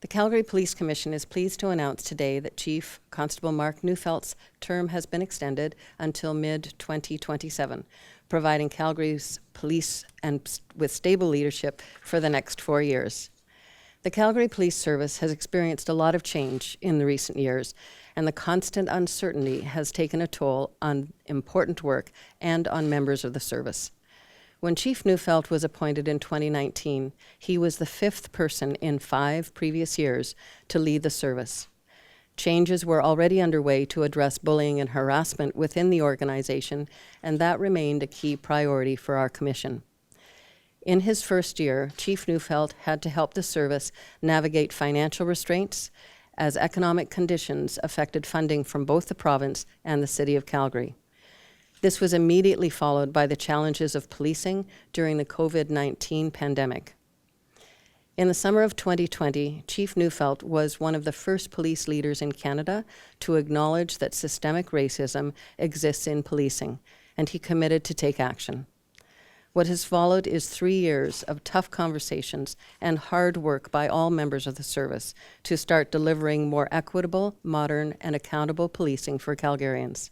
The Calgary Police Commission is pleased to announce today that Chief Constable Mark Neufeld's term has been extended until mid-2027, providing Calgary's police with stable leadership for the next 4 years. The Calgary Police Service has experienced a lot of change in the recent years, and the constant uncertainty has taken a toll on important work and on members of the service. When Chief Neufeld was appointed in 2019, he was the 5th person in 5 previous years to lead the service. Changes were already underway to address bullying and harassment within the organization, and that remained a key priority for our commission. In his first year, Chief Neufeld had to help the service navigate financial restraints as economic conditions affected funding from both the province and the City of Calgary. This was immediately followed by the challenges of policing during the COVID-19 pandemic. In the summer of 2020, Chief Neufeld was one of the first police leaders in Canada to acknowledge that systemic racism exists in policing, and he committed to take action. What has followed is 3 years of tough conversations and hard work by all members of the service to start delivering more equitable, modern, and accountable policing for Calgarians.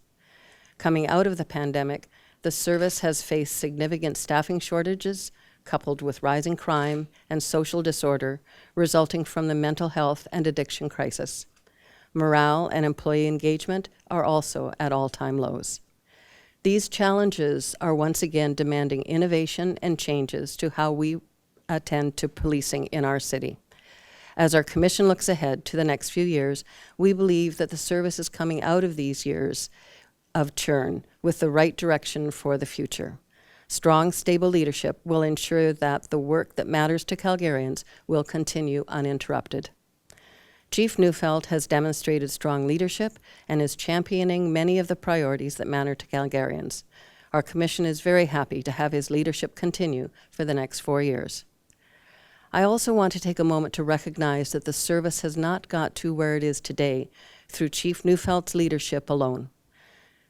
Coming out of the pandemic, the service has faced significant staffing shortages, coupled with rising crime and social disorder resulting from the mental health and addiction crisis. Morale and employee engagement are also at all-time lows. These challenges are once again demanding innovation and changes to how we attend to policing in our city. As our commission looks ahead to the next few years, we believe that the service is coming out of these years of churn with the right direction for the future. Strong, stable leadership will ensure that the work that matters to Calgarians will continue uninterrupted. Chief Neufeld has demonstrated strong leadership and is championing many of the priorities that matter to Calgarians. Our commission is very happy to have his leadership continue for the next 4 years. I also want to take a moment to recognize that the service has not got to where it is today through Chief Neufeld's leadership alone.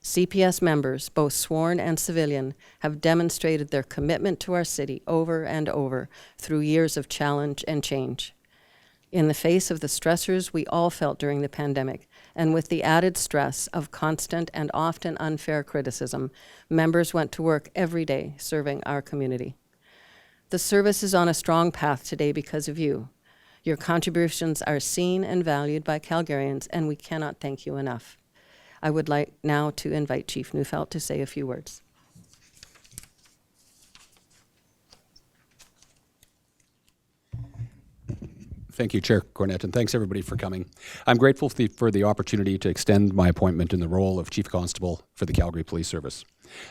CPS members, both sworn and civilian, have demonstrated their commitment to our city over and over through years of challenge and change. In the face of the stressors we all felt during the pandemic, and with the added stress of constant and often unfair criticism, members went to work every day serving our community. The service is on a strong path today because of you. Your contributions are seen and valued by Calgarians, and we cannot thank you enough. I would like now to invite Chief Neufeld to say a few words. Thank you, Chair Cornett, and thanks everybody for coming. I'm grateful for the opportunity to extend my appointment in the role of Chief Constable for the Calgary Police Service.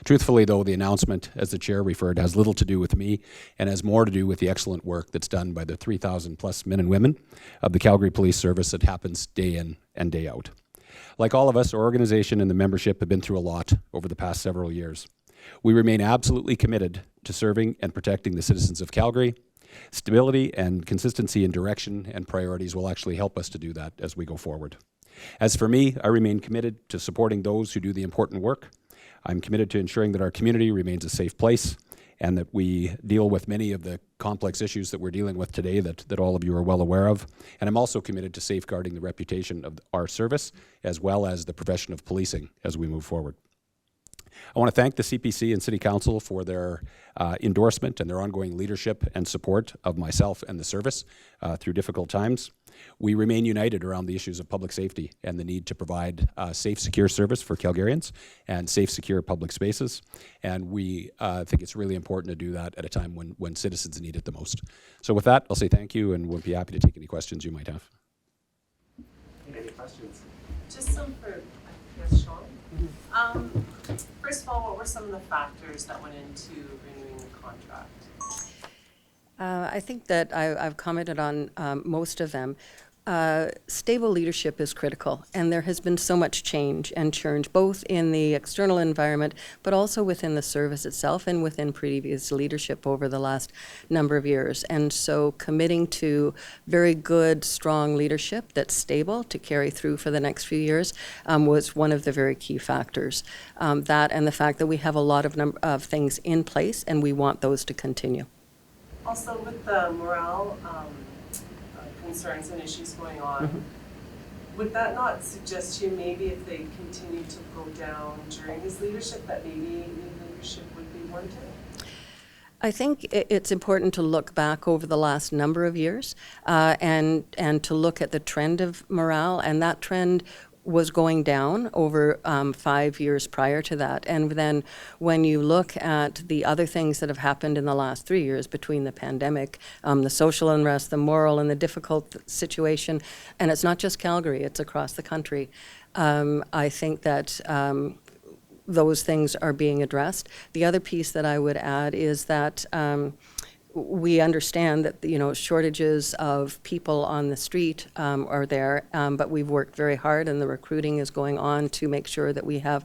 Truthfully, though, the announcement, as the Chair referred, has little to do with me and has more to do with the excellent work that's done by the 3,000 plus men and women of the Calgary Police Service that happens day in and day out. Like all of us, our organization and the membership have been through a lot over the past several years. We remain absolutely committed to serving and protecting the citizens of Calgary. Stability and consistency in direction and priorities will actually help us to do that as we go forward. As for me, I remain committed to supporting those who do the important work. I'm committed to ensuring that our community remains a safe place and that we deal with many of the complex issues that we're dealing with today that all of you are well aware of. And I'm also committed to safeguarding the reputation of our service as well as the profession of policing as we move forward. I want to thank the CPC and City Council for their endorsement and their ongoing leadership and support of myself and the service through difficult times. We remain united around the issues of public safety and the need to provide safe, secure service for Calgarians and safe, secure public spaces. And we think it's really important to do that at a time when citizens need it the most. So with that, I'll say thank you and we'll be happy to take any questions you might have. Any questions? Just some for, I guess, Sean. First of all, what were some of the factors that went into renewing the contract? I think that I've commented on most of them. Stable leadership is critical, and there has been so much change and churn, both in the external environment, but also within the service itself and within previous leadership over the last number of years. And so committing to very good, strong leadership that's stable to carry through for the next few years was one of the very key factors. That and the fact that we have a lot of things in place, and we want those to continue. Also with the morale, can concerns and issues going on. Would that not suggest to you maybe if they continue to go down during his leadership that maybe new leadership would be warranted? I think it's important to look back over the last number of years and to look at the trend of morale, and that trend was going down over 5 years prior to that. And then when you look at the other things that have happened in the last 3 years between the pandemic, the social unrest, the moral and the difficult situation, and it's not just Calgary, it's across the country, I think that those things are being addressed. The other piece that I would add is that we understand that, you know, shortages of people on the street are there, but we've worked very hard and the recruiting is going on to make sure that we have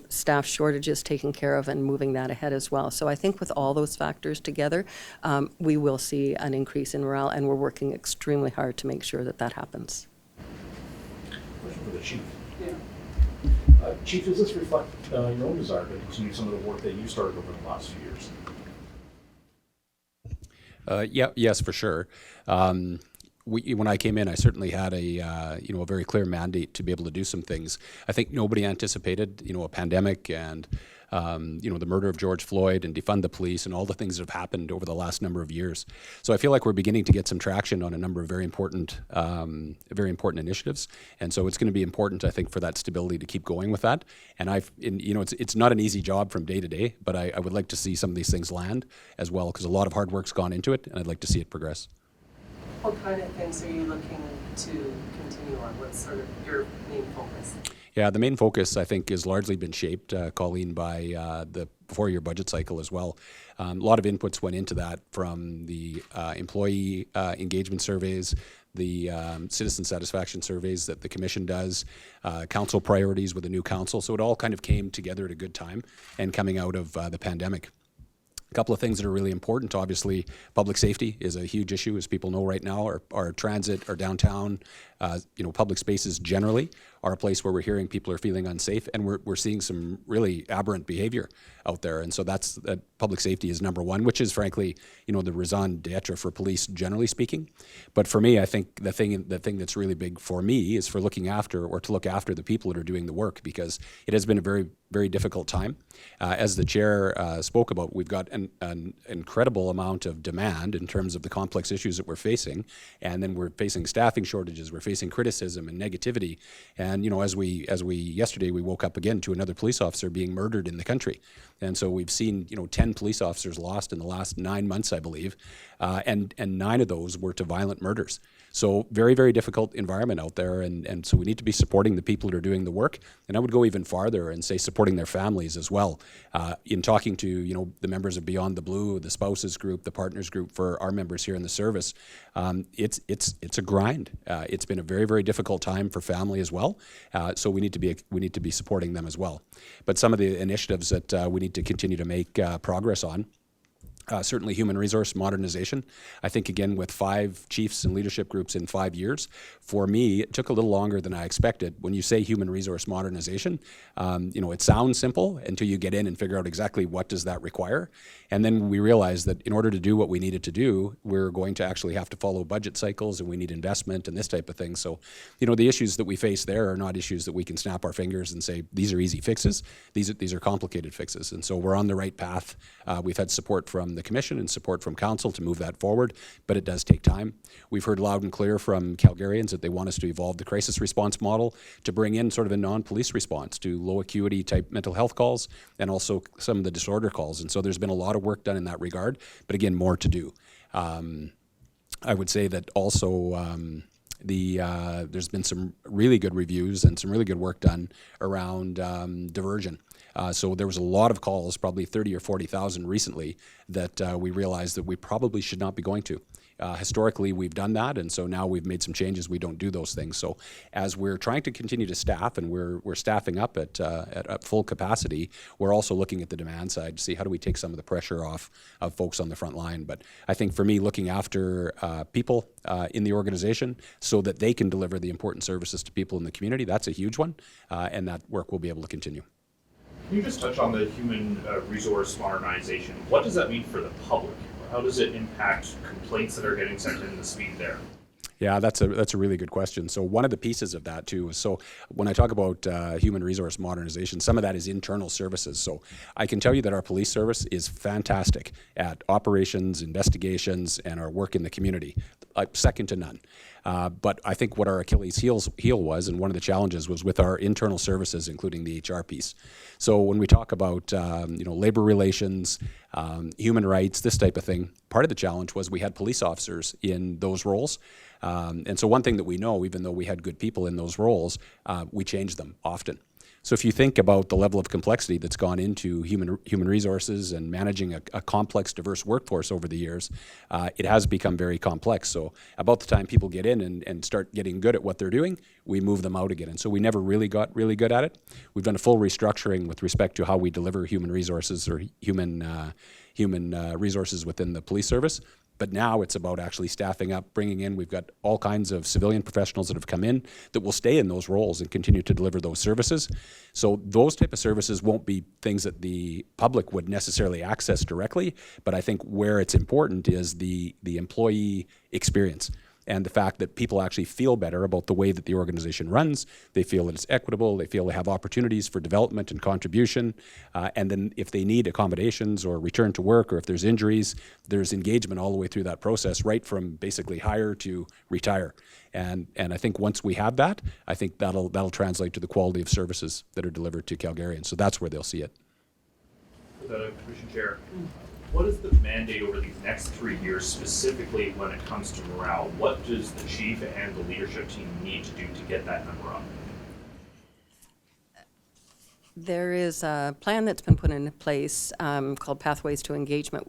staff shortages taken care of and moving that ahead as well. So I think with all those factors together, we will see an increase in morale, and we're working extremely hard to make sure that that happens. Question for the chief. Yeah. Chief, does this reflect your own desire to continue some of the work that you started over the last few years? Yes, for sure. When I came in, I certainly had a very clear mandate to be able to do some things. I think nobody anticipated a pandemic and the murder of George Floyd and defund the police and all the things that have happened over the last number of years. So I feel like we're beginning to get some traction on a number of very important initiatives. And so it's going to be important, I think, for that stability to keep going with that. And it's not an easy job from day to day, but I would like to see some of these things land as well, because a lot of hard work's gone into it, and I'd like to see it progress. What kind of things are you looking to continue on? What's sort of your main focus? Yeah, the main focus, I think, has largely been shaped, Colleen, by the four-year budget cycle as well. A lot of inputs went into that, from the employee engagement surveys, the citizen satisfaction surveys that the Commission does, council priorities with the new council. So it all kind of came together at a good time and coming out of the pandemic. A couple of things that are really important. Obviously, public safety is a huge issue, as people know right now. Our transit, our downtown, public spaces generally are a place where we're hearing people are feeling unsafe, and we're seeing some really aberrant behavior out there. And so that public safety is number one, which is frankly, the raison d'etre for police generally speaking. But for me, I think the thing that's really big for me is to look after the people that are doing the work, because it has been a very, very difficult time. As the chair spoke about, we've got an incredible amount of demand in terms of the complex issues that we're facing, and then we're facing staffing shortages, we're facing criticism and negativity. And as we yesterday we woke up again to another police officer being murdered in the country, and so we've seen 10 police officers lost in the last 9 months, I believe, and 9 of those were to violent murders. So very, very difficult environment out there, and so we need to be supporting the people that are doing the work. And I would go even farther and say supporting their families as well. In talking to the members of Beyond the Blue, the spouses group, the partners group for our members here in the service, it's a grind. It's been a very, very difficult time for family as well. So we need to be supporting them as well. But some of the initiatives that we need to continue to make progress on. Certainly human resource modernization. I think, again, with 5 chiefs and leadership groups in 5 years, for me, it took a little longer than I expected. When you say human resource modernization, it sounds simple until you get in and figure out exactly what does that require. And then we realized that in order to do what we needed to do, we're going to actually have to follow budget cycles, and we need investment and this type of thing. So, the issues that we face there are not issues that we can snap our fingers and say, these are easy fixes. These are complicated fixes. And so we're on the right path. We've had support from the Commission and support from Council to move that forward, but it does take time. We've heard loud and clear from Calgarians that they want us to evolve the crisis response model to bring in sort of a non-police response to low acuity type mental health calls and also some of the disorder calls. And so there's been a lot of work done in that regard, but again, more to do. I would say that also there's been some really good reviews and some really good work done around diversion. So there was a lot of calls, probably 30 or 40,000 recently, that we realized that we probably should not be going to. Historically, we've done that, and so now we've made some changes. We don't do those things. So as we're trying to continue to staff, and we're staffing up at full capacity, we're also looking at the demand side to see how do we take some of the pressure off of folks on the front line. But I think for me, looking after people in the organization so that they can deliver the important services to people in the community, that's a huge one, and that work will be able to continue. Can you just touch on the human resource modernization? What does that mean for the public? How does it impact complaints that are getting sent in, the speed there? Yeah, that's a really good question. So one of the pieces of that too is, so when I talk about human resource modernization, some of that is internal services. So I can tell you that our police service is fantastic at operations, investigations, and our work in the community, second to none. But I think what our Achilles heel was, and one of the challenges was with our internal services, including the HR piece. So when we talk about labor relations, human rights, this type of thing, part of the challenge was we had police officers in those roles. And so one thing that we know, even though we had good people in those roles, we changed them often. So if you think about the level of complexity that's gone into human resources and managing a complex, diverse workforce over the years, it has become very complex. So about the time people get in and start getting good at what they're doing, we move them out again. And so we never really got really good at it. We've done a full restructuring with respect to how we deliver human resources or human resources within the police service. But now it's about actually staffing up, bringing in, we've got all kinds of civilian professionals that have come in that will stay in those roles and continue to deliver those services. So those type of services won't be things that the public would necessarily access directly, but I think where it's important is the employee experience. And the fact that people actually feel better about the way that the organization runs. They feel that it's equitable. They feel they have opportunities for development and contribution. And then if they need accommodations or return to work, or if there's injuries, there's engagement all the way through that process, right from basically hire to retire. And I think once we have that, I think that'll translate to the quality of services that are delivered to Calgarians. So that's where they'll see it. For the Commission Chair, what is the mandate over these next 3 years, specifically when it comes to morale? What does the chief and the leadership team need to do to get that number up? There is a plan that's been put into place called Pathways to Engagement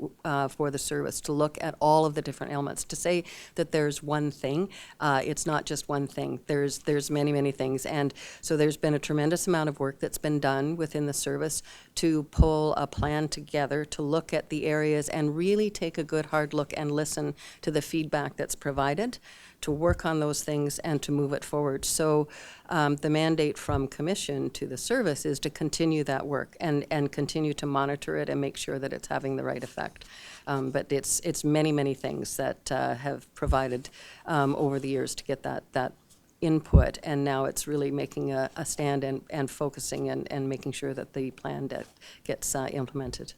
for the service to look at all of the different elements. To say that there's one thing, it's not just one thing. There's many, many things. And so there's been a tremendous amount of work that's been done within the service to pull a plan together to look at the areas and really take a good hard look and listen to the feedback that's provided, to work on those things and to move it forward. So the mandate from Commission to the service is to continue that work and continue to monitor it and make sure that it's having the right effect. But it's many, many things that have provided over the years to get that input, and now it's really making a stand and focusing and making sure that the plan gets implemented.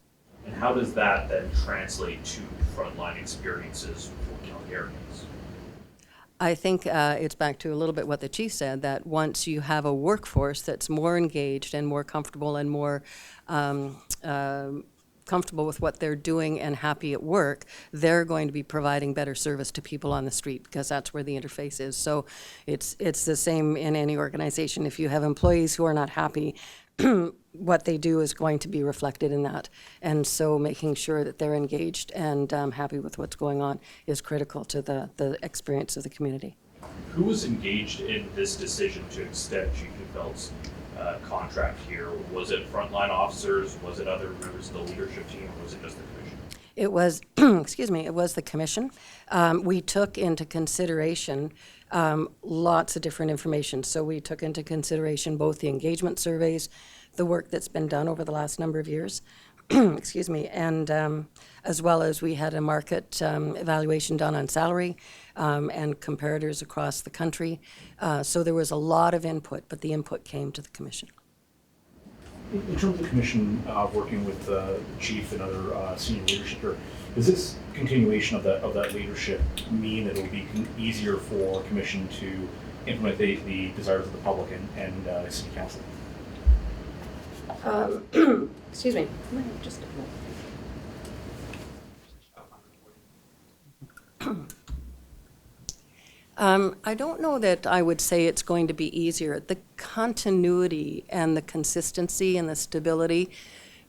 And how does that then translate to frontline experiences for Calgarians? I think it's back to a little bit what the chief said, that once you have a workforce that's more engaged and more comfortable and more comfortable with what they're doing and happy at work, they're going to be providing better service to people on the street, because that's where the interface is. So it's the same in any organization. If you have employees who are not happy, what they do is going to be reflected in that. And so making sure that they're engaged and happy with what's going on is critical to the experience of the community. Who was engaged in this decision to extend Chief Neufeld's contract here? Was it frontline officers? Was it other members of the leadership team? Or was it just the Commission? It was, excuse me, it was the Commission. We took into consideration lots of different information. So we took into consideration both the engagement surveys, the work that's been done over the last number of years, excuse me, and as well as we had a market evaluation done on salary and comparators across the country. So there was a lot of input, but the input came to the Commission. In terms of the Commission working with the Chief and other senior leadership here, does this continuation of that leadership mean that it will be easier for Commission to implement the desires of the public and City Council? Excuse me. Just I don't know that I would say it's going to be easier. The continuity and the consistency and the stability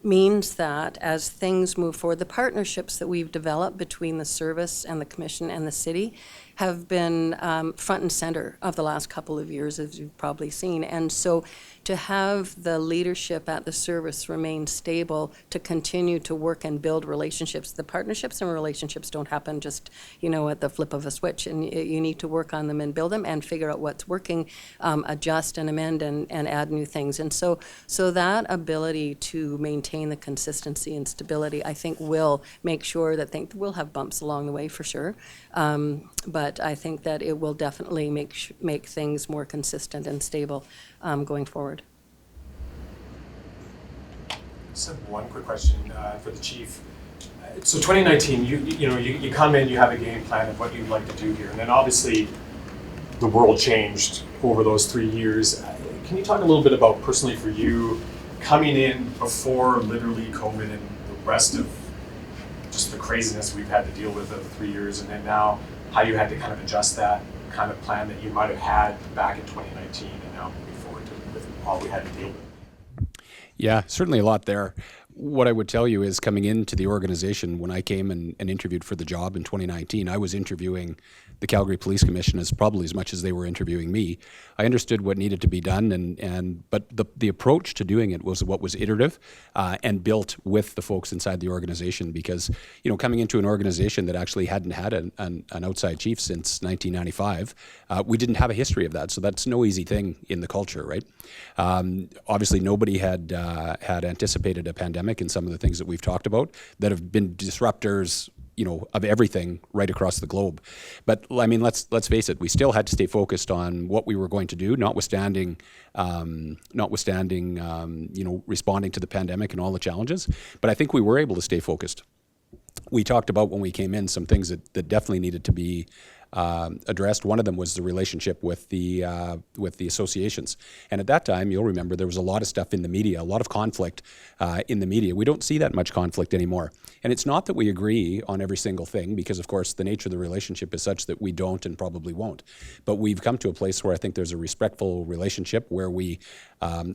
means that as things move forward, the partnerships that we've developed between the service and the Commission and the city have been front and center of the last couple of years, as you've probably seen. And so to have the leadership at the service remain stable, to continue to work and build relationships. The partnerships and relationships don't happen just, at the flip of a switch, and you need to work on them and build them and figure out what's working, adjust and amend and add new things. And so that ability to maintain the consistency and stability, I think, will make sure that we'll have bumps along the way for sure. But I think that it will definitely make things more consistent and stable going forward. Just have one quick question for the chief. So 2019, you come in, you have a game plan of what you'd like to do here, and then obviously the world changed over those 3 years. Can you talk a little bit about, personally for you, coming in before literally COVID and the rest of just the craziness we've had to deal with over 3 years, and then now how you had to kind of adjust that kind of plan that you might have had back in 2019 and now moving forward with all we had to deal with? Yeah, certainly a lot there. What I would tell you is, coming into the organization, when I came and interviewed for the job in 2019, I was interviewing the Calgary Police Commission as much as they were interviewing me. I understood what needed to be done, but the approach to doing it was what was iterative and built with the folks inside the organization, because coming into an organization that actually hadn't had an outside chief since 1995, we didn't have a history of that, so that's no easy thing in the culture, right? Obviously, nobody had anticipated a pandemic and some of the things that we've talked about that have been disruptors of everything right across the globe. But I mean, let's face it, we still had to stay focused on what we were going to do, notwithstanding responding to the pandemic and all the challenges. But I think we were able to stay focused. We talked about, when we came in, some things that definitely needed to be addressed. One of them was the relationship with the associations. And at that time, you'll remember, there was a lot of stuff in the media, a lot of conflict in the media. We don't see that much conflict anymore. And it's not that we agree on every single thing, because of course the nature of the relationship is such that we don't and probably won't. But we've come to a place where I think there's a respectful relationship, where we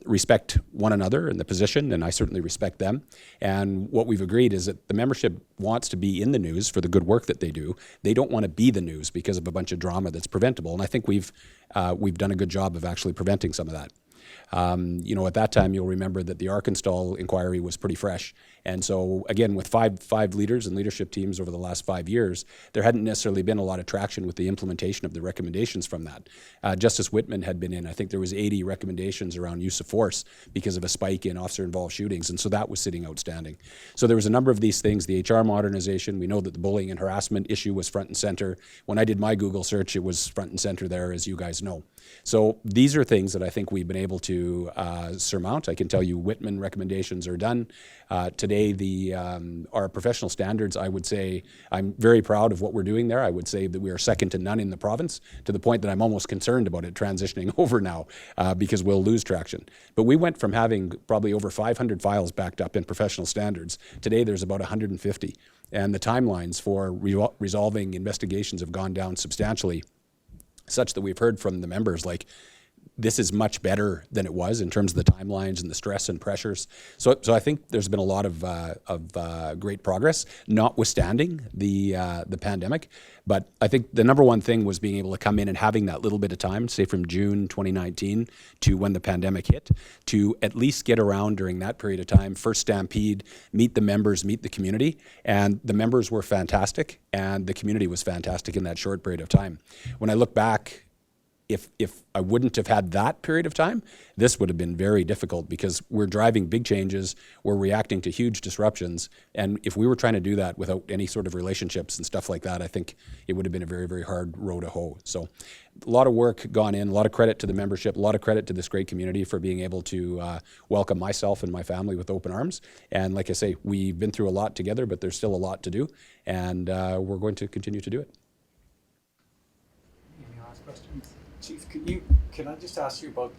respect one another and the position, and I certainly respect them. And what we've agreed is that the membership wants to be in the news for the good work that they do. They don't want to be the news because of a bunch of drama that's preventable. And I think we've done a good job of actually preventing some of that. At that time, you'll remember that the Arkansas inquiry was pretty fresh. And so, again, with five leaders and leadership teams over the last 5 years, there hadn't necessarily been a lot of traction with the implementation of the recommendations from that. Justice Whitman had been in. I think there was 80 recommendations around use of force because of a spike in officer-involved shootings, and so that was sitting outstanding. So there was a number of these things. The HR modernization, we know that the bullying and harassment issue was front and center. When I did my Google search, it was front and center there, as you guys know. So these are things that I think we've been able to surmount. I can tell you Whitman recommendations are done. Today, our professional standards, I would say, I'm very proud of what we're doing there. I would say that we are second to none in the province, to the point that I'm almost concerned about it transitioning over now because we'll lose traction. But we went from having probably over 500 files backed up in professional standards. Today, there's about 150. And the timelines for resolving investigations have gone down substantially, such that we've heard from the members, like, this is much better than it was in terms of the timelines and the stress and pressures. So I think there's been a lot of great progress, notwithstanding the pandemic. But I think the number one thing was being able to come in and having that little bit of time, say from June 2019 to when the pandemic hit, to at least get around during that period of time, first stampede, meet the members, meet the community. And the members were fantastic, and the community was fantastic in that short period of time. When I look back, if I wouldn't have had that period of time, this would have been very difficult, because we're driving big changes, we're reacting to huge disruptions, and if we were trying to do that without any sort of relationships and stuff like that, I think it would have been a very, very hard row to hoe. So a lot of work gone in, a lot of credit to the membership, a lot of credit to this great community for being able to welcome myself and my family with open arms. And like I say, we've been through a lot together, but there's still a lot to do, and we're going to continue to do it. Any last questions? Chief, can I just ask you about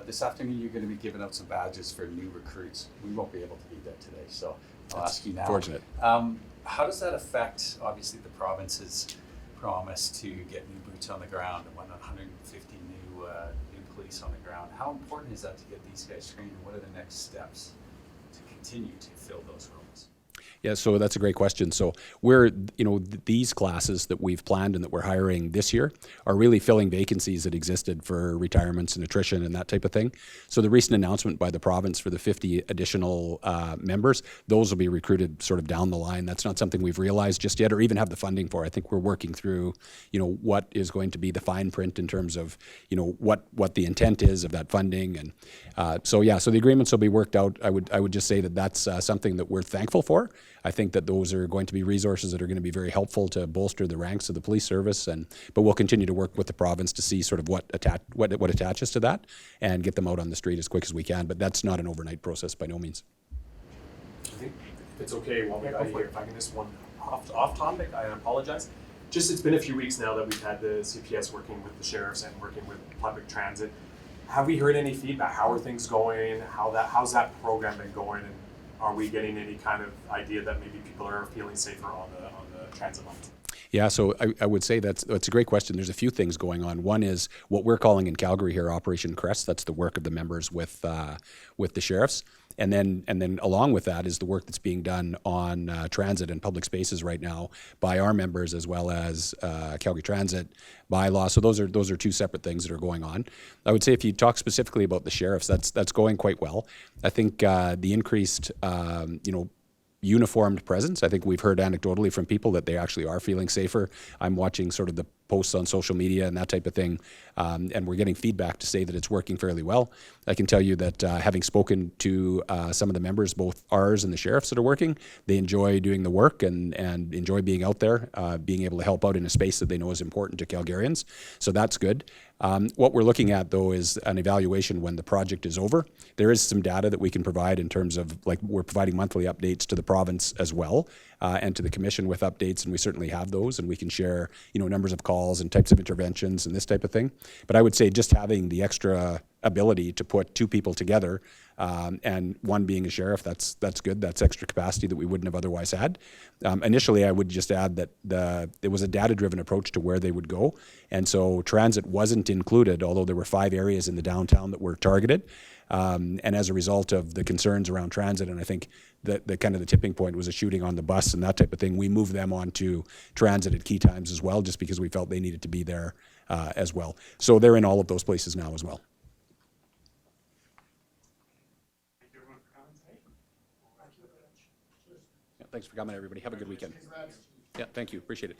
this afternoon you're going to be giving out some badges for new recruits. We won't be able to do that today, so I'll ask you now. Fortunate. How does that affect, obviously, the province's promise to get new boots on the ground and 150 new police on the ground? How important is that to get these guys trained, and what are the next steps to continue to fill those roles? Yeah, so that's a great question. So we're, these classes that we've planned and that we're hiring this year are really filling vacancies that existed for retirements and attrition and that type of thing. So the recent announcement by the province for the 50 additional members, those will be recruited sort of down the line. That's not something we've realized just yet or even have the funding for. I think we're working through, what is going to be the fine print in terms of, what the intent is of that funding. And so the agreements will be worked out. I would just say that that's something that we're thankful for. I think that those are going to be resources that are going to be very helpful to bolster the ranks of the police service, but we'll continue to work with the province to see sort of what attaches to that and get them out on the street as quick as we can. But that's not an overnight process by no means. I think if it's okay, while we got you here, if I can just one off topic, I apologize. Just it's been a few weeks now that we've had the CPS working with the sheriffs and working with public transit. Have we heard any feedback? How are things going? How's that program been going? And are we getting any kind of idea that maybe people are feeling safer on the transit lines? Yeah, so I would say that's a great question. There's a few things going on. One is what we're calling in Calgary here Operation Crest. That's the work of the members with the sheriffs. And then along with that is the work that's being done on transit and public spaces right now by our members as well as Calgary Transit bylaw. So those are two separate things that are going on. I would say if you talk specifically about the sheriffs, that's going quite well. I think the increased uniformed presence. I think we've heard anecdotally from people that they actually are feeling safer. I'm watching sort of the posts on social media and that type of thing, and we're getting feedback to say that it's working fairly well. I can tell you that having spoken to some of the members, both ours and the sheriffs that are working, they enjoy doing the work and enjoy being out there, being able to help out in a space that they know is important to Calgarians. So that's good. What we're looking at, though, is an evaluation when the project is over. There is some data that we can provide in terms of, like, we're providing monthly updates to the province as well, and to the commission with updates, and we certainly have those, and we can share, numbers of calls and types of interventions and this type of thing. But I would say just having the extra ability to put two people together, and one being a sheriff, that's good. That's extra capacity that we wouldn't have otherwise had. Initially, I would just add that it was a data-driven approach to where they would go, and so transit wasn't included, although there were 5 areas in the downtown that were targeted. And as a result of the concerns around transit, and I think that the kind of the tipping point was a shooting on the bus and that type of thing, we moved them onto transit at key times as well, just because we felt they needed to be there as well. So they're in all of those places now as well. Yeah, thanks for coming, everybody. Have a good weekend. Yeah, thank you. Appreciate it.